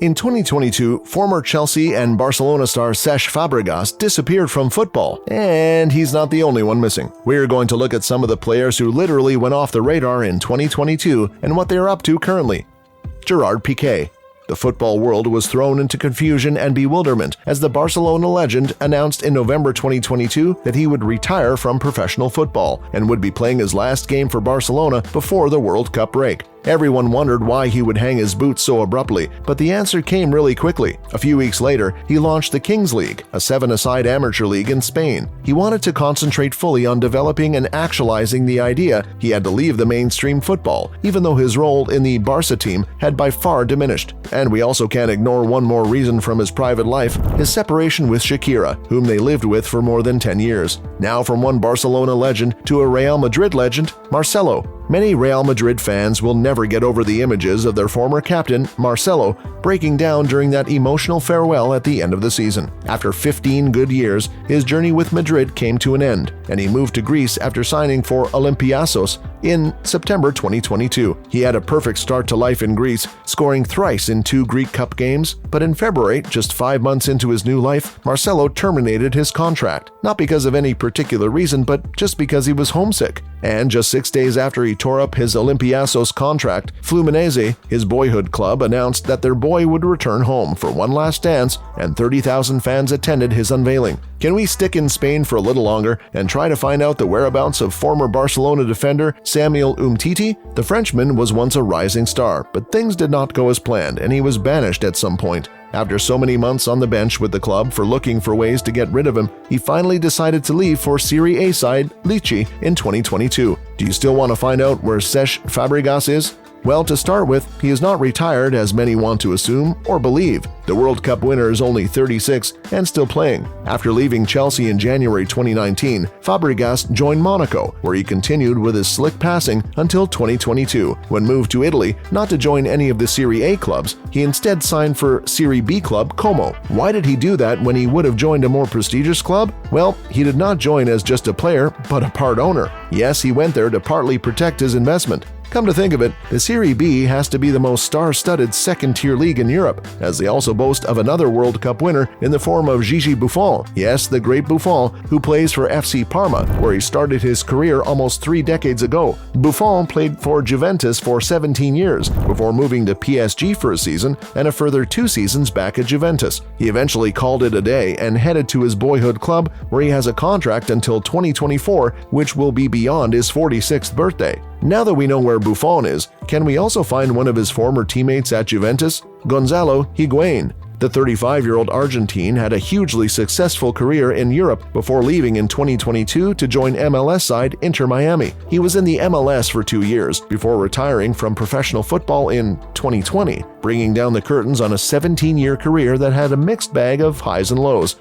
In 2022, former Chelsea and Barcelona star Cesc Fabregas disappeared from football, and he's not the only one missing. We're going to look at some of the players who literally went off the radar in 2022 and what they're up to currently. Gerard Pique. The football world was thrown into confusion and bewilderment as the Barcelona legend announced in November 2022 that he would retire from professional football and would be playing his last game for Barcelona before the World Cup break. Everyone wondered why he would hang his boots so abruptly, but the answer came really quickly. A few weeks later, he launched the Kings League, a 7-a-side amateur league in Spain. He wanted to concentrate fully on developing and actualizing the idea he had to leave the mainstream football, even though his role in the Barca team had by far diminished. And we also can't ignore one more reason from his private life, his separation with Shakira, whom they lived with for more than 10 years. Now from one Barcelona legend to a Real Madrid legend, Marcelo. Many Real Madrid fans will never get over the images of their former captain, Marcelo, breaking down during that emotional farewell at the end of the season. After 15 good years, his journey with Madrid came to an end, and he moved to Greece after signing for Olympiacos in September 2022. He had a perfect start to life in Greece, scoring thrice in 2 Greek Cup games, but in February, just 5 months into his new life, Marcelo terminated his contract, not because of any particular reason, but just because he was homesick. And just 6 days after he tore up his Olympiacos contract, Fluminense, his boyhood club, announced that their boy would return home for one last dance, and 30,000 fans attended his unveiling. Can we stick in Spain for a little longer and try to find out the whereabouts of former Barcelona defender Samuel Umtiti? The Frenchman was once a rising star, but things did not go as planned, and he was banished at some point. After so many months on the bench with the club for looking for ways to get rid of him, he finally decided to leave for Serie A side Lecce in 2022. Do you still want to find out where Cesc Fabregas is? Well, to start with, he is not retired as many want to assume or believe. The World Cup winner is only 36 and still playing. After leaving Chelsea in January 2019, Fabregas joined Monaco, where he continued with his slick passing until 2022, when moved to Italy not to join any of the Serie A clubs. He instead signed for Serie B club Como. Why did he do that when he would have joined a more prestigious club? Well, he did not join as just a player, but a part owner. Yes, he went there to partly protect his investment. Come to think of it, the Serie B has to be the most star-studded second-tier league in Europe, as they also boast of another World Cup winner in the form of Gigi Buffon. Yes, the great Buffon, who plays for FC Parma, where he started his career almost 3 decades ago. Buffon played for Juventus for 17 years, before moving to PSG for a season and a further 2 seasons back at Juventus. He eventually called it a day and headed to his boyhood club, where he has a contract until 2024, which will be beyond his 46th birthday. Now that we know where Buffon is, can we also find one of his former teammates at Juventus? Gonzalo Higuain. The 35-year-old Argentine had a hugely successful career in Europe before leaving in 2022 to join MLS side Inter Miami. He was in the MLS for 2 years before retiring from professional football in 2020, bringing down the curtains on a 17-year career that had a mixed bag of highs and lows.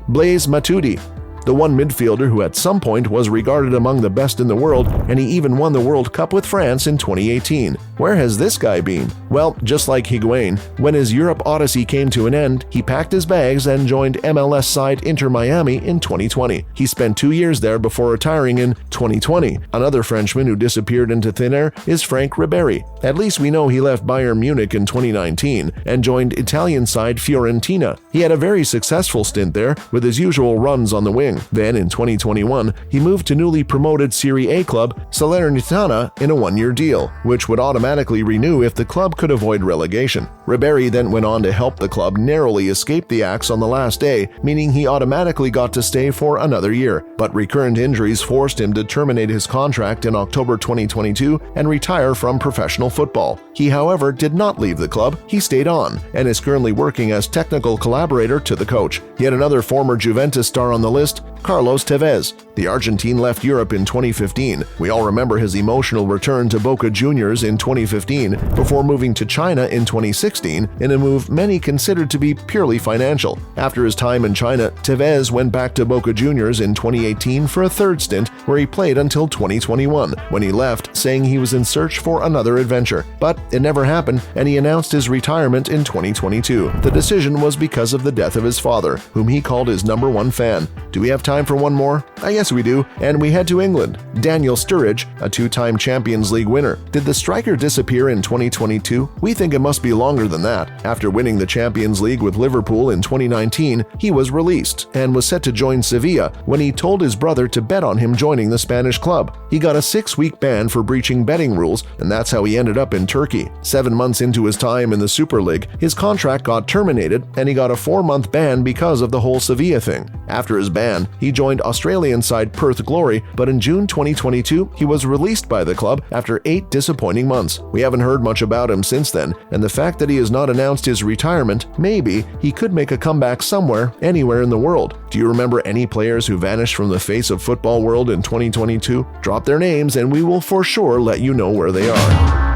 Blaise Matuidi. The one midfielder who at some point was regarded among the best in the world, and he even won the World Cup with France in 2018. Where has this guy been? Well, just like Higuain, when his Europe odyssey came to an end, he packed his bags and joined MLS side Inter Miami in 2020. He spent 2 years there before retiring in 2020. Another Frenchman who disappeared into thin air is Franck Ribery. At least we know he left Bayern Munich in 2019 and joined Italian side Fiorentina. He had a very successful stint there with his usual runs on the wing. Then, in 2021, he moved to newly promoted Serie A club Salernitana in a 1-year deal, which would automatically renew if the club could avoid relegation. Ribery then went on to help the club narrowly escape the axe on the last day, meaning he automatically got to stay for another year. But recurrent injuries forced him to terminate his contract in October 2022 and retire from professional football. He, however, did not leave the club. He stayed on and is currently working as technical collaborator to the coach. Yet another former Juventus star on the list, Carlos Tevez. The Argentine left Europe in 2015. We all remember his emotional return to Boca Juniors in 2015 before moving to China in 2016 in a move many considered to be purely financial. After his time in China, Tevez went back to Boca Juniors in 2018 for a third stint where he played until 2021, when he left saying he was in search for another adventure. But it never happened, and he announced his retirement in 2022. The decision was because of the death of his father, whom he called his #1 fan. Do we have time time for one more? I guess we do, and we head to England. Daniel Sturridge, a two-time Champions League winner. Did the striker disappear in 2022? We think it must be longer than that. After winning the Champions League with Liverpool in 2019, he was released and was set to join Sevilla when he told his brother to bet on him joining the Spanish club. He got a 6-week ban for breaching betting rules, and that's how he ended up in Turkey. 7 months into his time in the Super League, his contract got terminated and he got a 4-month ban because of the whole Sevilla thing. After his ban, he joined Australian side Perth Glory, but in June 2022, he was released by the club after 8 disappointing months. We haven't heard much about him since then, and the fact that he has not announced his retirement, maybe he could make a comeback somewhere, anywhere in the world. Do you remember any players who vanished from the face of football world in 2022? Drop their names and we will for sure let you know where they are.